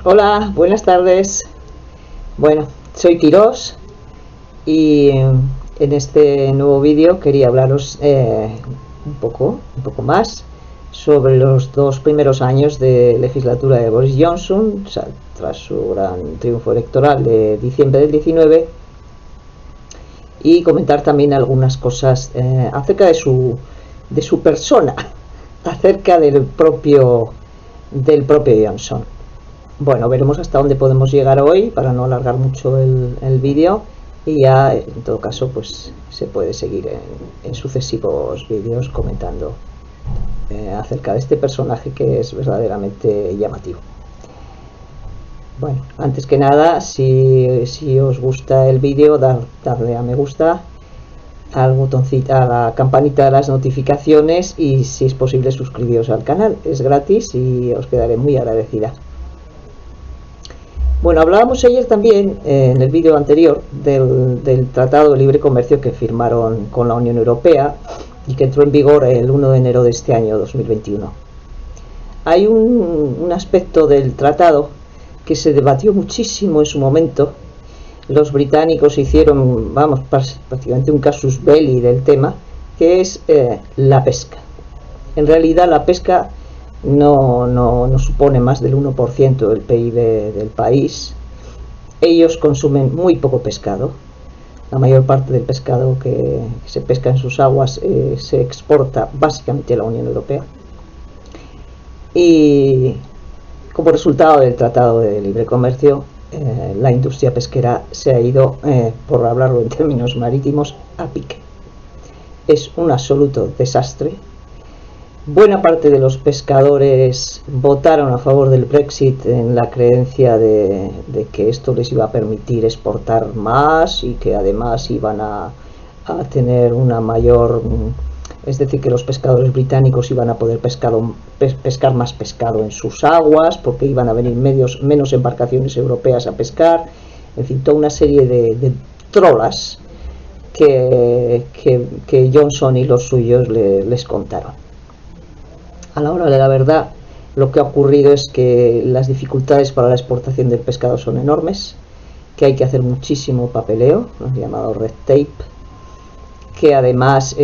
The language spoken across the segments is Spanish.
Hola, buenas tardes. Bueno, soy Quirós y en este nuevo vídeo quería hablaros un poco más sobre los dos primeros años de legislatura de Boris Johnson, o sea, tras su gran triunfo electoral de diciembre del 19, y comentar también algunas cosas acerca de su persona, acerca del propio Johnson. Bueno, veremos hasta dónde podemos llegar hoy para no alargar mucho el vídeo, y ya en todo caso pues se puede seguir en sucesivos vídeos comentando acerca de este personaje que es verdaderamente llamativo. Bueno, antes que nada, si os gusta el vídeo, darle a me gusta, al botoncito, a la campanita de las notificaciones, y si es posible suscribiros al canal, es gratis y os quedaré muy agradecida. Bueno, hablábamos ayer también, en el vídeo anterior, del Tratado de Libre Comercio que firmaron con la Unión Europea y que entró en vigor el 1 de enero de este año 2021. Hay un aspecto del tratado que se debatió muchísimo en su momento. Los británicos hicieron, vamos, prácticamente un casus belli del tema, que es la pesca. En realidad la pesca no supone más del 1% del PIB del país. Ellos consumen muy poco pescado. La mayor parte del pescado que se pesca en sus aguas se exporta básicamente a la Unión Europea. Y como resultado del Tratado de Libre Comercio, la industria pesquera se ha ido, por hablarlo en términos marítimos, a pique. Es un absoluto desastre. Buena parte de los pescadores votaron a favor del Brexit en la creencia de que esto les iba a permitir exportar más y que además iban a tener una mayor, es decir, que los pescadores británicos iban a poder pescar más pescado en sus aguas porque iban a venir menos embarcaciones europeas a pescar, en fin, toda una serie de trolas que Johnson y los suyos les contaron. A la hora de la verdad, lo que ha ocurrido es que las dificultades para la exportación del pescado son enormes, que hay que hacer muchísimo papeleo, lo llamado red tape, que además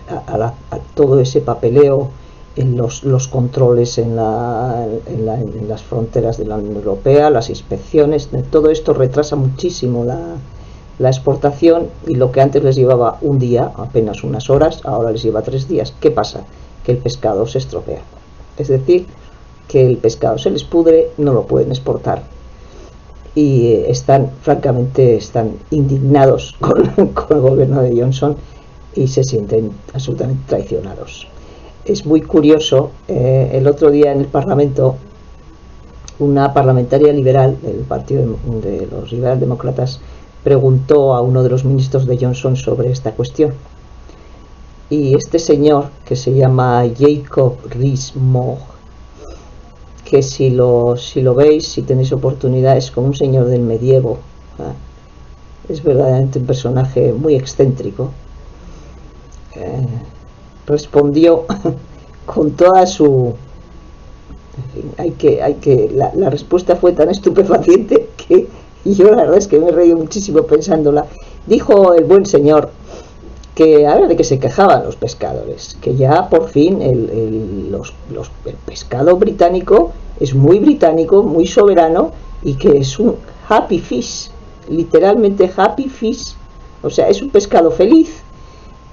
a todo ese papeleo, en los controles en las fronteras de la Unión Europea, las inspecciones, todo esto retrasa muchísimo la exportación, y lo que antes les llevaba un día, apenas unas horas, ahora les lleva 3 días. ¿Qué pasa? Que el pescado se estropea, es decir, que el pescado se les pudre, no lo pueden exportar, y francamente están indignados con el gobierno de Johnson y se sienten absolutamente traicionados. Es muy curioso, el otro día en el Parlamento una parlamentaria liberal del partido de los liberaldemócratas preguntó a uno de los ministros de Johnson sobre esta cuestión. Y este señor, que se llama Jacob Rees-Mogg, que si lo veis, si tenéis oportunidad, es como un señor del medievo, es verdaderamente un personaje muy excéntrico, respondió con toda su... En fin, la respuesta fue tan estupefaciente que yo la verdad es que me he reído muchísimo pensándola. Dijo el buen señor que a ver de qué se quejaban los pescadores, que ya por fin el pescado británico es muy británico, muy soberano, y que es un happy fish, literalmente happy fish, o sea, es un pescado feliz,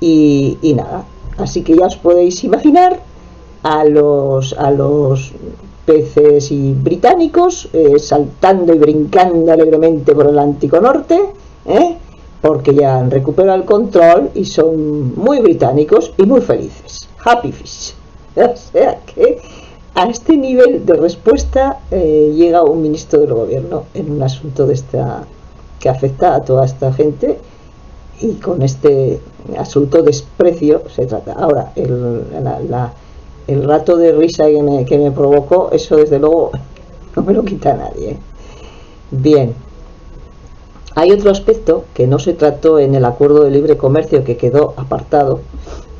y nada, así que ya os podéis imaginar a los peces y británicos saltando y brincando alegremente por el Atlántico Norte, porque ya han recuperado el control y son muy británicos y muy felices. Happy fish. O sea que a este nivel de respuesta llega un ministro del gobierno en un asunto de esta que afecta a toda esta gente, y con este absoluto desprecio se trata. Ahora, el rato de risa que me provocó, eso desde luego no me lo quita nadie. Bien. Hay otro aspecto que no se trató en el acuerdo de libre comercio, que quedó apartado,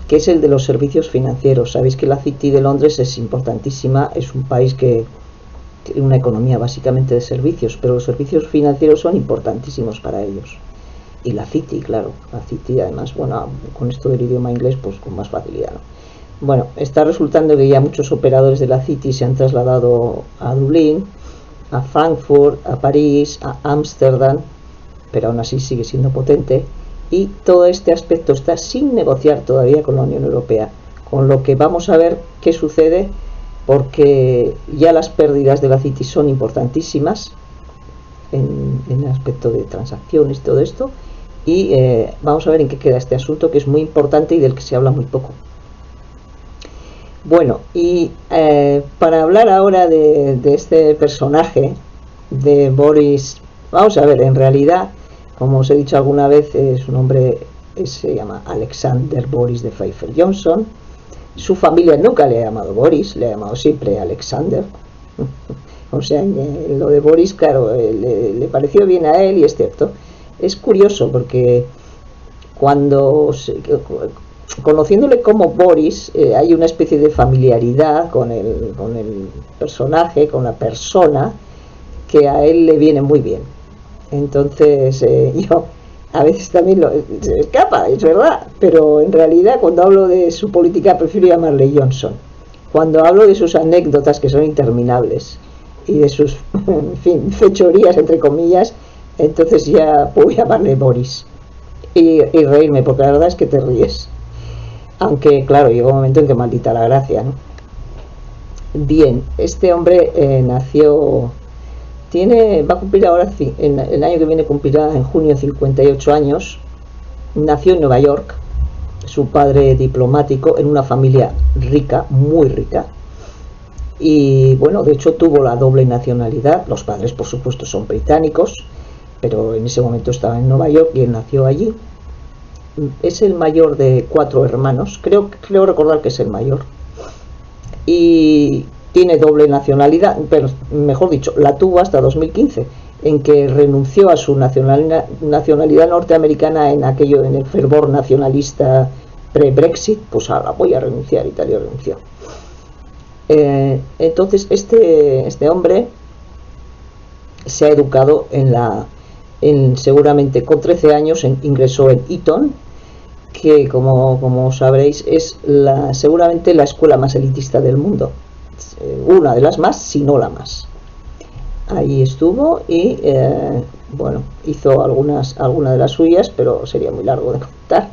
que es el de los servicios financieros. Sabéis que la City de Londres es importantísima, es un país que tiene una economía básicamente de servicios, pero los servicios financieros son importantísimos para ellos. Y la City, claro, la City además, bueno, con esto del idioma inglés, pues con más facilidad, ¿no? Bueno, está resultando que ya muchos operadores de la City se han trasladado a Dublín, a Frankfurt, a París, a Ámsterdam, pero aún así sigue siendo potente, y todo este aspecto está sin negociar todavía con la Unión Europea, con lo que vamos a ver qué sucede, porque ya las pérdidas de la City son importantísimas en el aspecto de transacciones y todo esto, y vamos a ver en qué queda este asunto, que es muy importante y del que se habla muy poco. Bueno, y para hablar ahora de este personaje, de Boris, vamos a ver, en realidad, como os he dicho alguna vez, su nombre se llama Alexander Boris de Pfeiffer-Johnson. Su familia nunca le ha llamado Boris, le ha llamado siempre Alexander. O sea, lo de Boris, claro, le pareció bien a él, y es cierto. Es curioso porque conociéndole como Boris, hay una especie de familiaridad con el personaje, con la persona, que a él le viene muy bien. Entonces, yo a veces también se escapa, es verdad, pero en realidad cuando hablo de su política prefiero llamarle Johnson. Cuando hablo de sus anécdotas, que son interminables, y de sus, en fin, fechorías, entre comillas, entonces ya puedo llamarle Boris y reírme, porque la verdad es que te ríes. Aunque, claro, llega un momento en que maldita la gracia, ¿no? Bien, este hombre nació... va a cumplir ahora, el año que viene cumplirá en junio 58 años. Nació en Nueva York, su padre diplomático, en una familia rica, muy rica. Y bueno, de hecho tuvo la doble nacionalidad. Los padres, por supuesto, son británicos, pero en ese momento estaba en Nueva York y él nació allí. Es el mayor de 4 hermanos, creo recordar que es el mayor. Y tiene doble nacionalidad, pero mejor dicho, la tuvo hasta 2015, en que renunció a su nacionalidad norteamericana en el fervor nacionalista pre-Brexit. Pues ahora voy a renunciar, Italia renunció. Entonces este hombre se ha educado seguramente con 13 años ingresó en Eton, que como sabréis es seguramente la escuela más elitista del mundo, una de las más, si no la más. Ahí estuvo y bueno, hizo algunas de las suyas, pero sería muy largo de contar.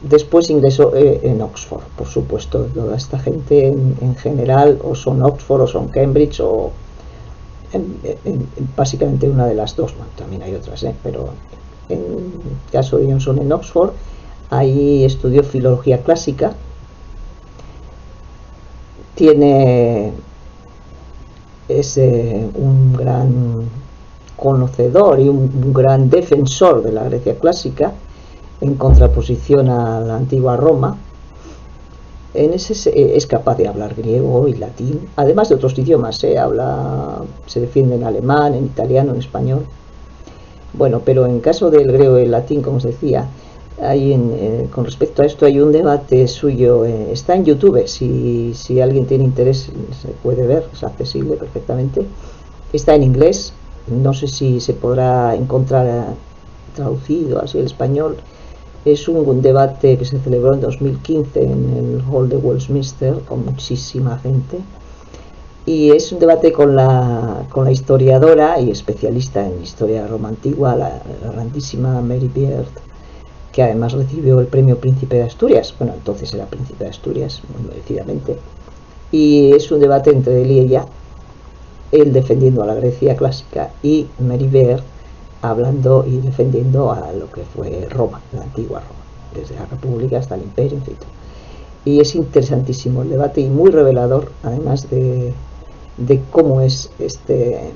Después ingresó en Oxford, por supuesto. Toda esta gente en general o son Oxford o son Cambridge o básicamente una de las dos. Bueno, también hay otras, pero en el caso de Johnson en Oxford, ahí estudió filología clásica. Es un gran conocedor y un gran defensor de la Grecia clásica, en contraposición a la antigua Roma. Es capaz de hablar griego y latín, además de otros idiomas. Se defiende en alemán, en italiano, en español. Bueno, pero en caso del griego y el latín, como os decía, con respecto a esto hay un debate suyo, está en YouTube, si alguien tiene interés se puede ver, es accesible perfectamente. Está en inglés, no sé si se podrá encontrar traducido así al español. Es un debate que se celebró en 2015 en el Hall de Westminster con muchísima gente, y es un debate con la historiadora y especialista en historia Roma antigua, la grandísima Mary Beard, que además recibió el premio Príncipe de Asturias. Bueno, entonces era Príncipe de Asturias, muy merecidamente. Y es un debate entre él y ella, él defendiendo a la Grecia clásica y Mary Beard hablando y defendiendo a lo que fue Roma, la antigua Roma, desde la República hasta el Imperio, en fin. Y es interesantísimo el debate y muy revelador, además de cómo es este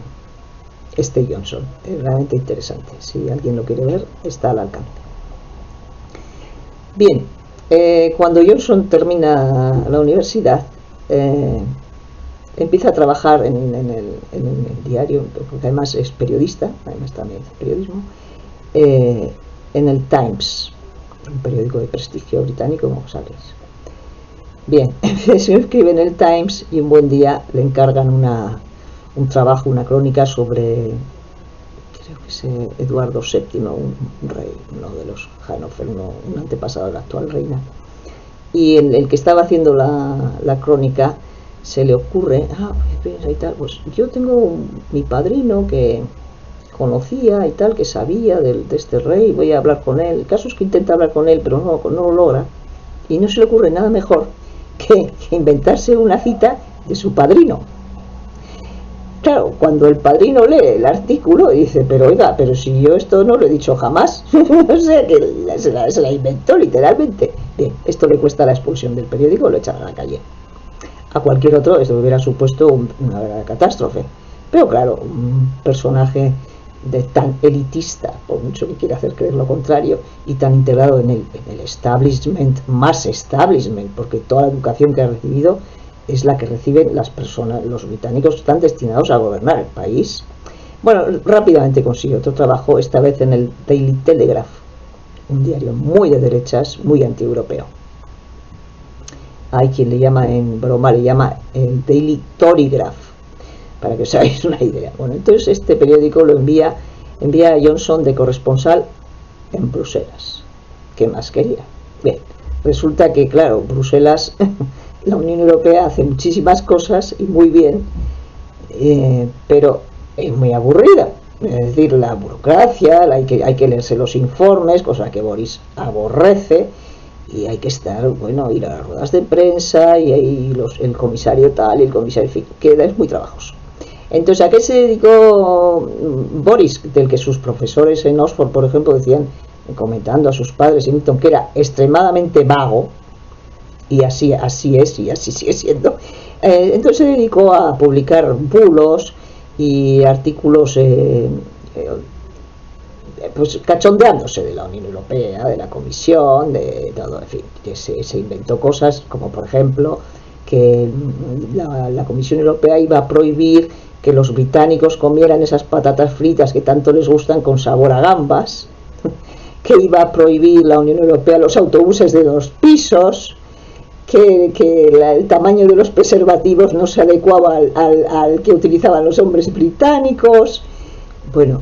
Johnson. Es realmente interesante. Si alguien lo quiere ver, está al alcance. Bien, cuando Johnson termina la universidad, empieza a trabajar en el diario, porque además es periodista, además también hace periodismo, en el Times, un periódico de prestigio británico, como sabéis. Bien, se escribe en el Times y un buen día le encargan un trabajo, una crónica sobre, creo que es Eduardo VII, un rey, uno de los Hannover, un antepasado de la actual reina. Y el que estaba haciendo la crónica se le ocurre, piensa y tal, pues yo tengo mi padrino que conocía y tal, que sabía de este rey, voy a hablar con él. El caso es que intenta hablar con él, pero no lo logra. Y no se le ocurre nada mejor que inventarse una cita de su padrino. Claro, cuando el padrino lee el artículo dice, pero oiga, pero si yo esto no lo he dicho jamás. O sea que se la inventó literalmente. Bien, esto le cuesta la expulsión del periódico, lo echan a la calle. A cualquier otro esto hubiera supuesto una verdadera catástrofe. Pero claro, un personaje tan elitista, por mucho que quiera hacer creer lo contrario, y tan integrado en el establishment, más establishment, porque toda la educación que ha recibido es la que reciben las personas, los británicos que están destinados a gobernar el país. Bueno, rápidamente consigue otro trabajo, esta vez en el Daily Telegraph, un diario muy de derechas, muy anti-europeo. Hay quien le llama en broma, le llama el Daily Torygraph, para que os hagáis una idea. Bueno, entonces este periódico lo envía a Johnson de corresponsal en Bruselas. ¿Qué más quería? Bien, resulta que, claro, Bruselas, la Unión Europea hace muchísimas cosas y muy bien, pero es muy aburrida. Es decir, la burocracia, hay que leerse los informes, cosa que Boris aborrece, y hay que estar, bueno, ir a las ruedas de prensa, y ahí el comisario tal y el comisario queda, es muy trabajoso. Entonces, ¿a qué se dedicó Boris? Del que sus profesores en Oxford, por ejemplo, decían, comentando a sus padres en Eton, que era extremadamente vago, y así es, y así sigue siendo. Entonces se dedicó a publicar bulos y artículos pues cachondeándose de la Unión Europea, de la Comisión, de todo, en fin, que se inventó cosas como, por ejemplo, que la Comisión Europea iba a prohibir que los británicos comieran esas patatas fritas que tanto les gustan con sabor a gambas, que iba a prohibir la Unión Europea los autobuses de 2 pisos, que el tamaño de los preservativos no se adecuaba al que utilizaban los hombres británicos. Bueno,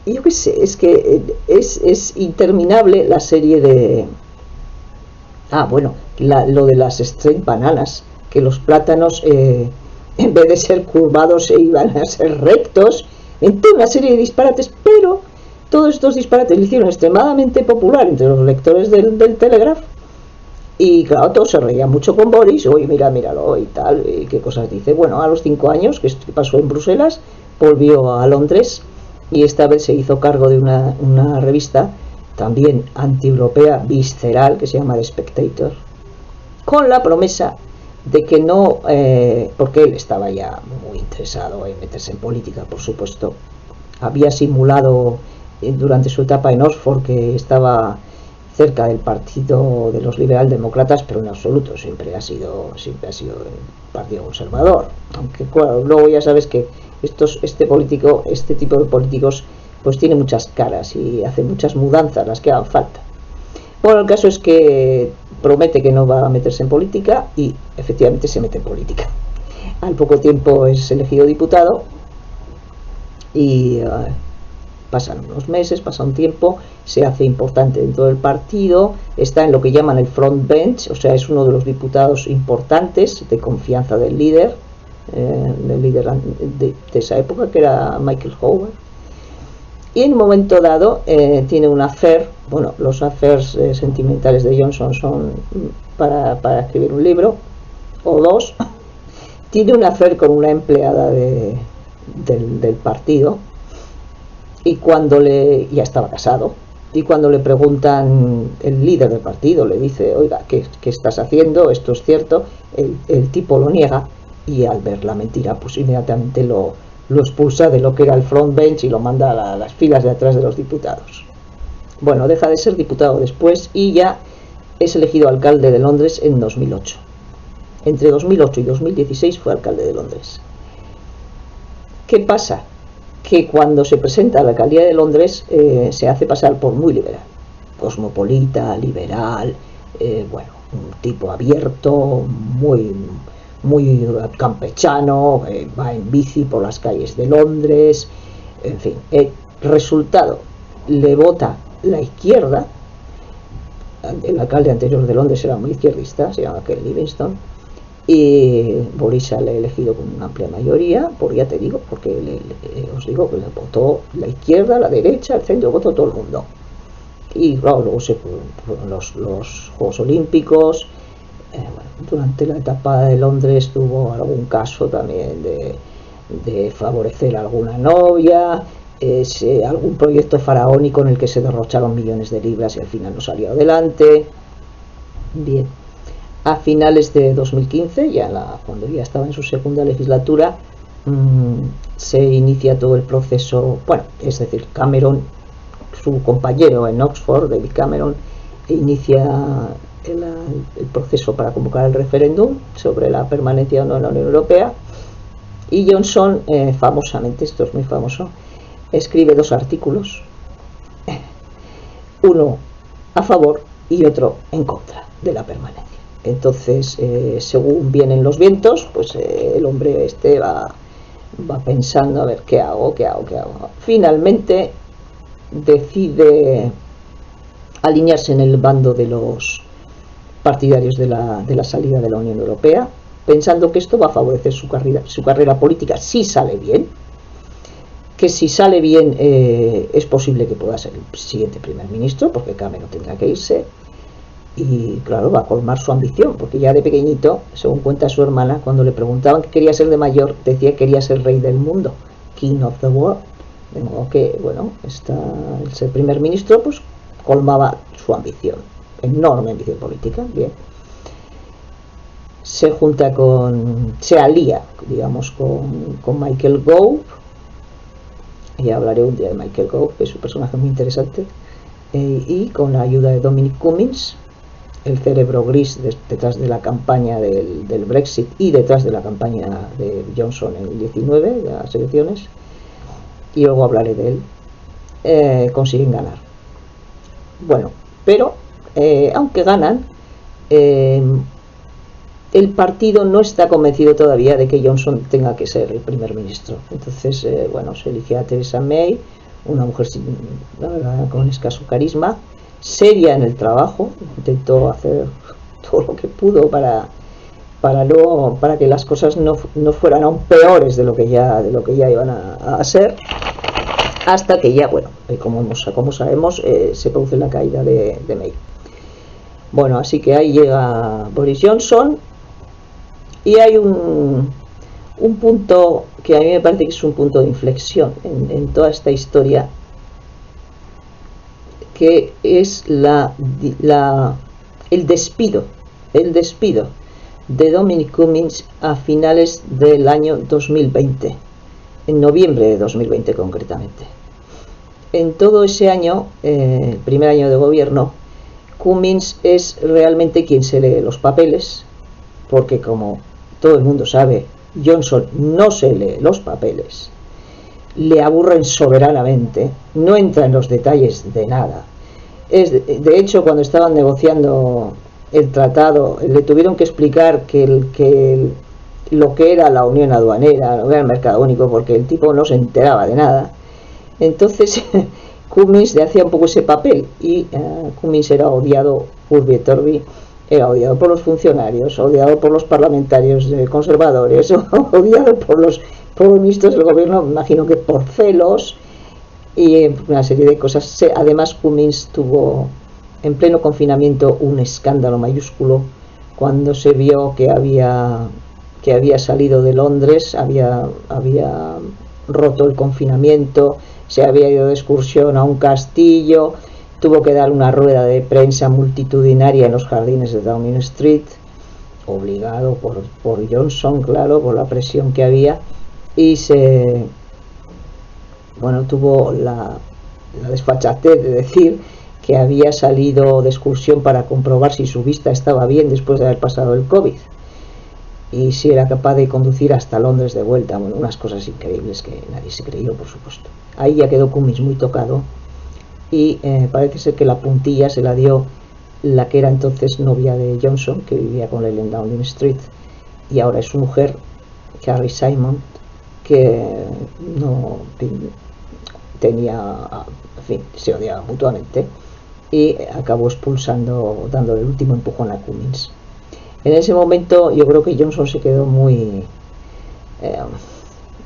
yo qué sé, es que es interminable la serie de... lo de las straight bananas, que los plátanos en vez de ser curvados se iban a ser rectos, en toda una serie de disparates, pero todos estos disparates le hicieron extremadamente popular entre los lectores del Telegraph, y claro, todos se reían mucho con Boris. Oye, míralo y tal, y qué cosas dice. Bueno, a los 5 años, que pasó en Bruselas, volvió a Londres, y esta vez se hizo cargo de una revista también anti-europea, visceral, que se llama The Spectator, con la promesa de que no, porque él estaba ya muy interesado en meterse en política, por supuesto, había simulado durante su etapa en Oxford que estaba cerca del partido de los liberaldemócratas, pero en absoluto, siempre ha sido el partido conservador, aunque claro, luego ya sabes que este tipo de políticos pues tiene muchas caras y hace muchas mudanzas, las que hagan falta. Bueno, el caso es que promete que no va a meterse en política, y efectivamente se mete en política. Al poco tiempo es elegido diputado, y pasan unos meses, pasa un tiempo, se hace importante dentro del partido, está en lo que llaman el front bench, o sea, es uno de los diputados importantes, de confianza del líder de esa época, que era Michael Hoover. Y en un momento dado tiene un affair. Bueno, los affairs sentimentales de Johnson son para escribir un libro o dos. Tiene un affair con una empleada del partido, y cuando ya estaba casado, y cuando le preguntan, el líder del partido le dice, oiga, ¿qué estás haciendo? ¿Esto es cierto? El tipo lo niega, y al ver la mentira pues inmediatamente lo expulsa de lo que era el front bench y lo manda a las filas de atrás de los diputados. Bueno, deja de ser diputado después, y ya es elegido alcalde de Londres en 2008. Entre 2008 y 2016 fue alcalde de Londres. ¿Qué pasa? Que cuando se presenta a la alcaldía de Londres se hace pasar por muy liberal, cosmopolita, liberal, un tipo abierto, muy campechano, va en bici por las calles de Londres, en fin. El resultado, le vota la izquierda. El alcalde anterior de Londres era muy izquierdista, se llama Ken Livingstone, y Boris sale elegido con una amplia mayoría, ya te digo, porque os digo que le votó la izquierda, la derecha, el centro, votó todo el mundo. Y claro, luego se fueron los Juegos Olímpicos. Bueno, durante la etapa de Londres tuvo algún caso también de favorecer a alguna novia, algún proyecto faraónico en el que se derrocharon millones de libras y al final no salió adelante. Bien, a finales de 2015, cuando ya estaba en su segunda legislatura, se inicia todo el proceso, bueno, es decir, Cameron, su compañero en Oxford, David Cameron, inicia el proceso para convocar el referéndum sobre la permanencia o no en la Unión Europea, y Johnson, famosamente, esto es muy famoso, escribe 2 artículos, uno a favor y otro en contra de la permanencia. Entonces, según vienen los vientos, pues el hombre va pensando, a ver, ¿qué hago? Finalmente decide alinearse en el bando de los partidarios de la salida de la Unión Europea, pensando que esto va a favorecer su carrera política si sale bien, que si sale bien es posible que pueda ser el siguiente primer ministro, porque Cameron tendrá que irse, y claro, va a colmar su ambición, porque ya de pequeñito, según cuenta su hermana, cuando le preguntaban qué quería ser de mayor, decía que quería ser rey del mundo, king of the world. De modo que, bueno, el ser primer ministro pues colmaba su ambición, enorme ambición política. Bien, se alía, digamos, con Michael Gove, y hablaré un día de Michael Gove, que es un personaje muy interesante, y con la ayuda de Dominic Cummings, el cerebro gris detrás de la campaña del Brexit y detrás de la campaña de Johnson en el 19, de las elecciones, y luego hablaré de él, consiguen ganar. Bueno, pero aunque ganan, el partido no está convencido todavía de que Johnson tenga que ser el primer ministro. Entonces, bueno, se elige a Theresa May, una mujer la verdad, con escaso carisma, seria en el trabajo, intentó hacer todo lo que pudo para que las cosas no fueran aún peores de lo que ya iban a ser, hasta que ya, bueno, como sabemos, se produce la caída de May. Bueno, así que ahí llega Boris Johnson, y hay un punto que a mí me parece que es un punto de inflexión en toda esta historia, que es el despido de Dominic Cummings a finales del año 2020, en noviembre de 2020 concretamente. En todo ese año, el primer año de gobierno, Cummings es realmente quien se lee los papeles, porque como todo el mundo sabe, Johnson no se lee los papeles, le aburren soberanamente, no entra en los detalles de nada. De hecho, cuando estaban negociando el tratado, le tuvieron que explicar lo que era la unión aduanera, lo que era el mercado único, porque el tipo no se enteraba de nada. Entonces Cummings le hacía un poco ese papel, y Cummings era odiado urbi et orbi, era odiado por los funcionarios, odiado por los parlamentarios conservadores, odiado por los ministros del gobierno, me imagino que por celos y una serie de cosas. Además, Cummings tuvo en pleno confinamiento un escándalo mayúsculo cuando se vio que había salido de Londres, había roto el confinamiento, se había ido de excursión a un castillo, tuvo que dar una rueda de prensa multitudinaria en los jardines de Downing Street, obligado por Johnson, claro, por la presión que había, y tuvo la desfachatez de decir que había salido de excursión para comprobar si su vista estaba bien después de haber pasado el COVID, y si era capaz de conducir hasta Londres de vuelta. Bueno, unas cosas increíbles que nadie se creyó, por supuesto. Ahí ya quedó Cummings muy tocado, y parece ser que la puntilla se la dio la que era entonces novia de Johnson, que vivía con él en Downing Street, y ahora es su mujer, Carrie Simon, que no tenía, en fin, se odiaban mutuamente, y acabó expulsando, dándole el último empujón a Cummings. En ese momento yo creo que Johnson se quedó muy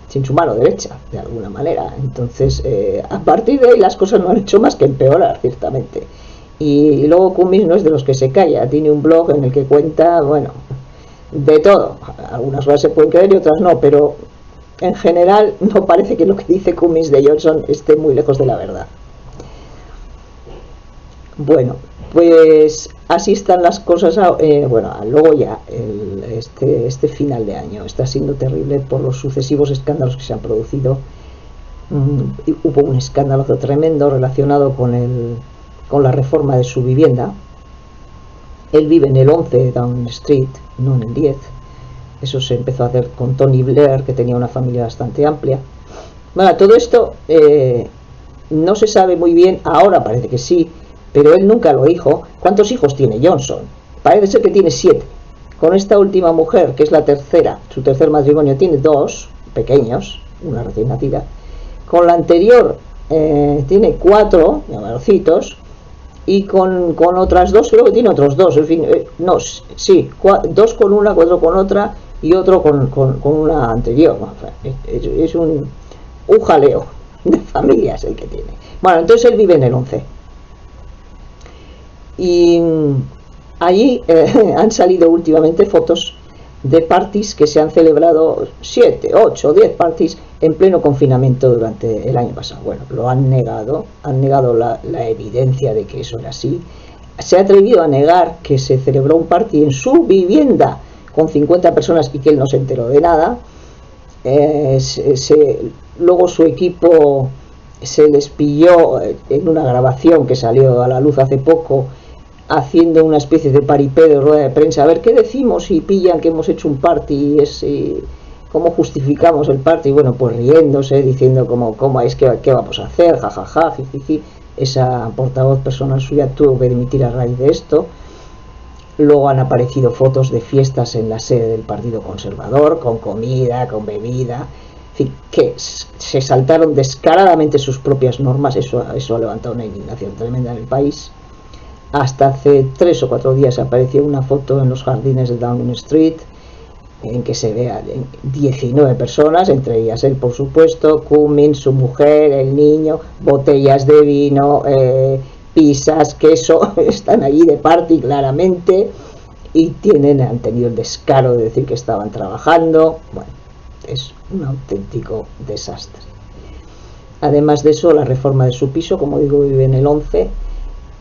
sin su mano derecha, de alguna manera. Entonces, a partir de ahí las cosas no han hecho más que empeorar, ciertamente. Y luego Cummings no es de los que se calla, tiene un blog en el que cuenta, bueno, de todo. Algunas cosas se pueden creer y otras no, pero en general no parece que lo que dice Cummings de Johnson esté muy lejos de la verdad. Bueno, pues así están las cosas. Bueno, luego ya este final de año está siendo terrible por los sucesivos escándalos que se han producido. Hubo un escándalo tremendo relacionado con la reforma de su vivienda. Él vive en el 11 de Downing Street, no en el 10. Eso se empezó a hacer con Tony Blair, que tenía una familia bastante amplia. Bueno, todo esto no se sabe muy bien. Ahora parece que sí, pero él nunca lo dijo. ¿Cuántos hijos tiene Johnson? Parece ser que tiene 7. Con esta última mujer, que es la tercera, su tercer matrimonio, tiene 2 pequeños, una recién nacida. Con la anterior tiene 4 llamarocitos, y con otras 2 creo que tiene otros 2, en fin, no, sí, 2 con una, 4 con otra y otro con una anterior. Es un jaleo de familias el que tiene. Bueno, entonces él vive en el 11. Y allí han salido últimamente fotos de parties que se han celebrado, 7, 8, 10 parties en pleno confinamiento durante el año pasado. Bueno, lo han negado la evidencia de que eso era así. Se ha atrevido a negar que se celebró un party en su vivienda con 50 personas y que él no se enteró de nada. Luego su equipo se les pilló en una grabación que salió a la luz hace poco, haciendo una especie de paripé de rueda de prensa, a ver qué decimos y pillan que hemos hecho un party, cómo justificamos el party. Bueno, pues riéndose, diciendo cómo es que qué vamos a hacer, jajaja, jijiji. Esa portavoz personal suya tuvo que dimitir a raíz de esto. Luego han aparecido fotos de fiestas en la sede del Partido Conservador, con comida, con bebida, en fin, que se saltaron descaradamente sus propias normas. Eso ha levantado una indignación tremenda en el país. Hasta hace 3 o 4 días apareció una foto en los jardines de Downing Street en que se ve a 19 personas, entre ellas él, por supuesto, Cummings, su mujer, el niño, botellas de vino, pizzas, queso, están allí de party claramente, y han tenido el descaro de decir que estaban trabajando. Bueno, es un auténtico desastre. Además de eso, la reforma de su piso, como digo, vive en el 11,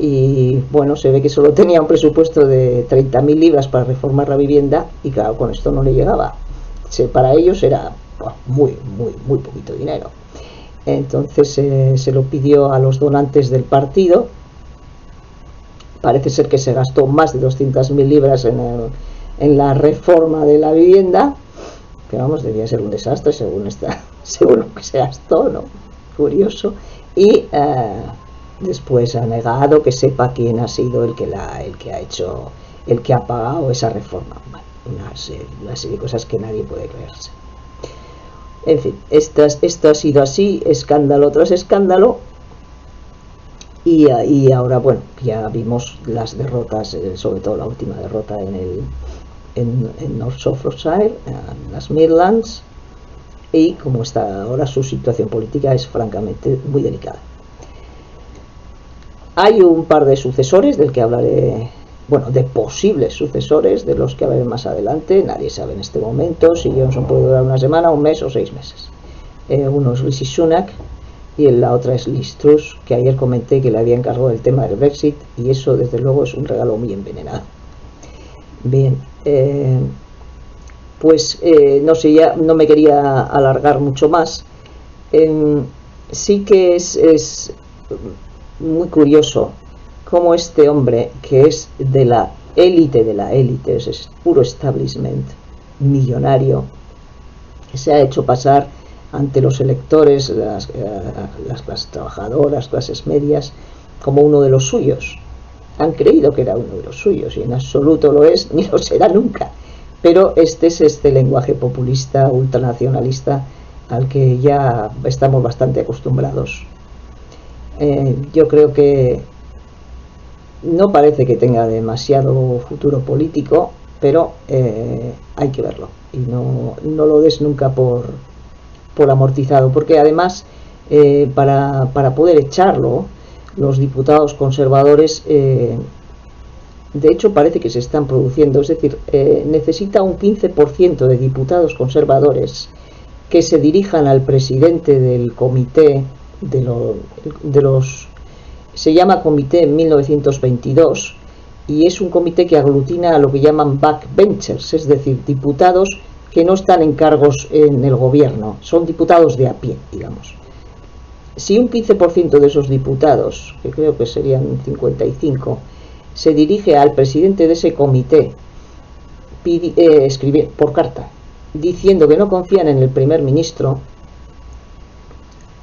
y bueno, se ve que solo tenía un presupuesto de 30.000 libras para reformar la vivienda, y claro, con esto no le llegaba. Para ellos era muy poquito dinero. Entonces se lo pidió a los donantes del partido. Parece ser que se gastó más de 200.000 libras en la reforma de la vivienda, que vamos, debía ser un desastre según lo que se gastó, ¿no? Curioso. Y después ha negado que sepa quién ha sido el que ha pagado esa reforma. Bueno, una serie de cosas que nadie puede creerse. En fin, esto ha sido así, escándalo tras escándalo, y ahora, bueno, ya vimos las derrotas, sobre todo la última derrota en North Shropshire, en las Midlands, y como está ahora su situación política es francamente muy delicada. Hay un par de sucesores del que hablaré, bueno, de posibles sucesores de los que hablaré más adelante. Nadie sabe en este momento si Johnson puede durar una semana, un mes o 6 meses. Uno es Rishi Sunak y la otra es Liz Truss, que ayer comenté que le había encargado el tema del Brexit, y eso desde luego es un regalo muy envenenado. Bien, pues no sé, ya no me quería alargar mucho más. Sí que es muy curioso cómo este hombre, que es de la élite, es puro establishment millonario, que se ha hecho pasar ante los electores, las clases trabajadoras, clases medias, como uno de los suyos. han creído que era uno de los suyos, y en absoluto lo es, ni lo será nunca. Pero este es este lenguaje populista, ultranacionalista, al que ya estamos bastante acostumbrados. Yo creo que no parece que tenga demasiado futuro político, pero hay que verlo, y no lo des nunca por amortizado, porque además para poder echarlo, los diputados conservadores de hecho parece que se están produciendo, es decir, necesita un 15% de diputados conservadores que se dirijan al presidente del comité de los se llama Comité 1922, y es un comité que aglutina a lo que llaman backbenchers, es decir, diputados que no están en cargos en el gobierno, son diputados de a pie, digamos. Si un 15% de esos diputados, que creo que serían 55, se dirige al presidente de ese comité, escribir por carta, diciendo que no confían en el primer ministro,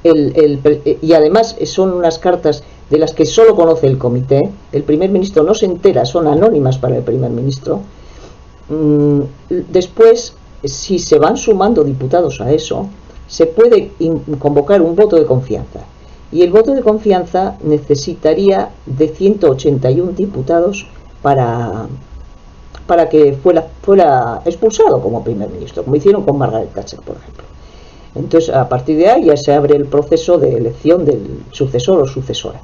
y además son unas cartas de las que solo conoce el comité, el primer ministro no se entera, son anónimas para el primer ministro. Después, si se van sumando diputados a eso, se puede convocar un voto de confianza, y el voto de confianza necesitaría de 181 diputados para que fuera expulsado como primer ministro, como hicieron con Margaret Thatcher, por ejemplo. Entonces, a partir de ahí ya se abre el proceso de elección del sucesor o sucesora.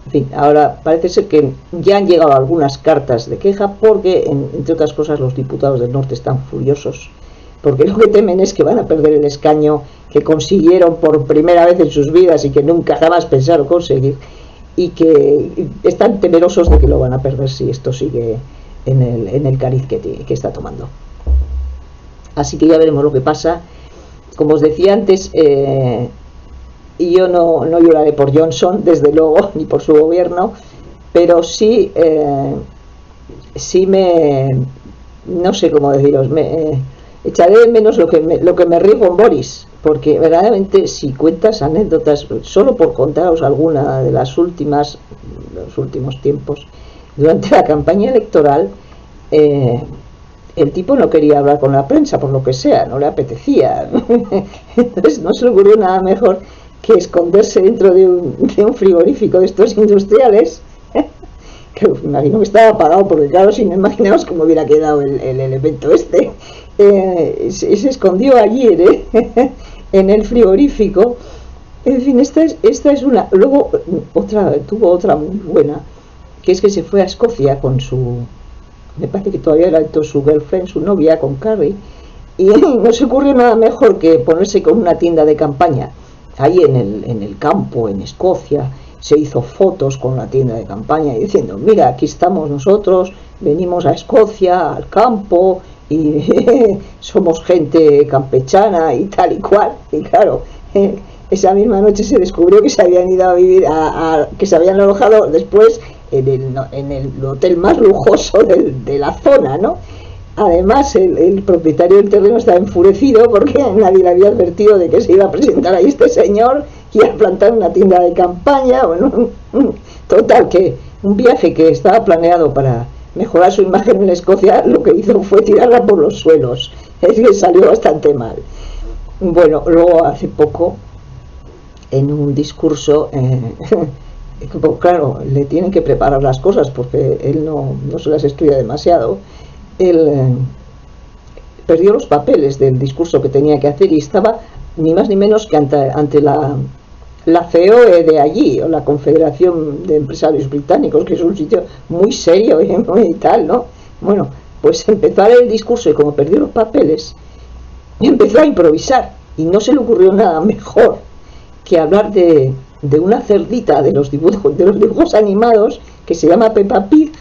En fin, ahora parece ser que ya han llegado algunas cartas de queja porque, entre otras cosas, los diputados del norte están furiosos, porque lo que temen es que van a perder el escaño que consiguieron por primera vez en sus vidas y que nunca jamás pensaron conseguir, y que están temerosos de que lo van a perder si esto sigue en el cariz que está tomando. Así que ya veremos lo que pasa. Como os decía antes, yo no lloraré por Johnson, desde luego, ni por su gobierno, pero sí no sé cómo deciros, echaré de menos lo que me río con Boris, porque verdaderamente, si cuentas anécdotas, solo por contaros alguna de los últimos tiempos, durante la campaña electoral, el tipo no quería hablar con la prensa, por lo que sea, no le apetecía. Entonces no se le ocurrió nada mejor que esconderse dentro de un frigorífico de estos industriales, que me imagino que estaba apagado, porque claro, si no imaginaos cómo hubiera quedado el elemento este. Se escondió allí en el frigorífico. En fin, esta es una. Luego tuvo otra muy buena, que es que se fue a Escocia con me parece que todavía era su girlfriend, su novia, con Carrie, y no se ocurrió nada mejor que ponerse con una tienda de campaña ahí en el campo, en Escocia. Se hizo fotos con la tienda de campaña y diciendo: mira, aquí estamos nosotros, venimos a Escocia, al campo, y somos gente campechana y tal y cual. Y claro, esa misma noche se descubrió que se habían ido a vivir, que se habían alojado después en el hotel más lujoso de la zona, ¿no? Además, el propietario del terreno estaba enfurecido porque nadie le había advertido de que se iba a presentar ahí este señor y a plantar una tienda de campaña. Bueno, total, que un viaje que estaba planeado para mejorar su imagen en Escocia, lo que hizo fue tirarla por los suelos. Es que salió bastante mal. Bueno, luego hace poco, en un discurso, claro, le tienen que preparar las cosas porque él no se las estudia demasiado. Él perdió los papeles del discurso que tenía que hacer y estaba ni más ni menos que ante la COE de allí, o la Confederación de Empresarios Británicos, que es un sitio muy serio y muy tal, ¿no? Bueno, pues empezó a leer el discurso y como perdió los papeles, empezó a improvisar y no se le ocurrió nada mejor que hablar de una cerdita de los dibujos animados que se llama Peppa Pig,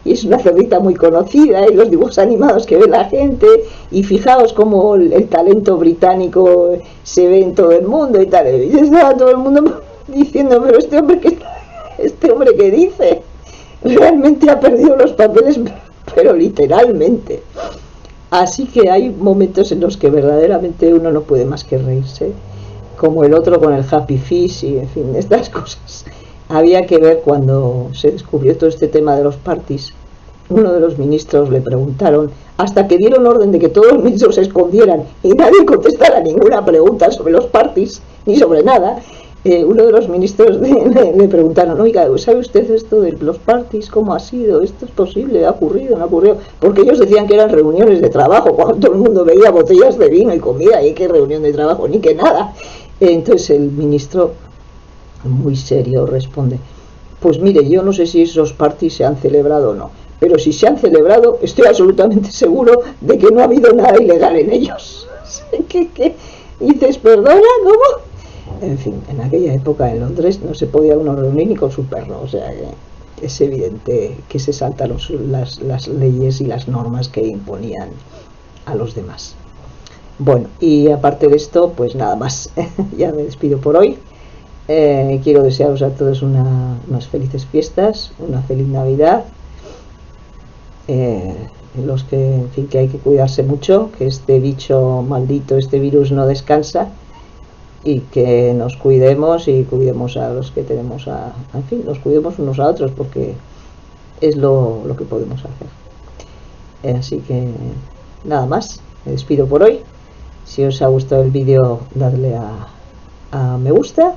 y es una cerdita muy conocida en los dibujos animados que ve la gente, y fijaos cómo el talento británico se ve en todo el mundo y tal. Y estaba todo el mundo diciendo: pero este hombre que dice, realmente ha perdido los papeles, pero literalmente. Así que hay momentos en los que verdaderamente uno no puede más que reírse, como el otro con el Happy Feast y en fin, estas cosas. había que ver cuando se descubrió todo este tema de los parties. Uno de los ministros le preguntaron, hasta que dieron orden de que todos los ministros se escondieran y nadie contestara ninguna pregunta sobre los parties ni sobre nada. Uno de los ministros le preguntaron, oiga, ¿sabe usted esto de los parties? ¿Cómo ha sido? ¿Esto es posible? ¿Ha ocurrido? ¿No ha ocurrido? Porque ellos decían que eran reuniones de trabajo, cuando todo el mundo veía botellas de vino y comida, y qué reunión de trabajo, ni que nada. Entonces el ministro, muy serio, responde, pues mire, yo no sé si esos parties se han celebrado o no, pero si se han celebrado, estoy absolutamente seguro de que no ha habido nada ilegal en ellos. ¿Qué? Y dices, ¿perdona? ¿Cómo? En fin, en aquella época en Londres no se podía uno reunir ni con su perro, o sea que es evidente que se saltan las leyes y las normas que imponían a los demás. Bueno, y aparte de esto, pues nada más, ya me despido por hoy. Quiero desearos a todos unas felices fiestas, una feliz Navidad, en los que, en fin, que hay que cuidarse mucho, que este bicho maldito, este virus no descansa, y que nos cuidemos y cuidemos a los que tenemos en fin, nos cuidemos unos a otros, porque es lo que podemos hacer. Así que nada más, me despido por hoy. Si os ha gustado el vídeo, dadle a me gusta,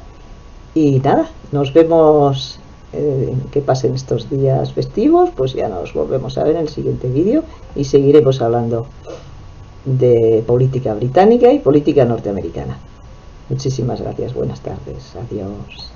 y nada, nos vemos, que pasen estos días festivos, pues ya nos volvemos a ver en el siguiente vídeo y seguiremos hablando de política británica y política norteamericana. Muchísimas gracias, buenas tardes, adiós.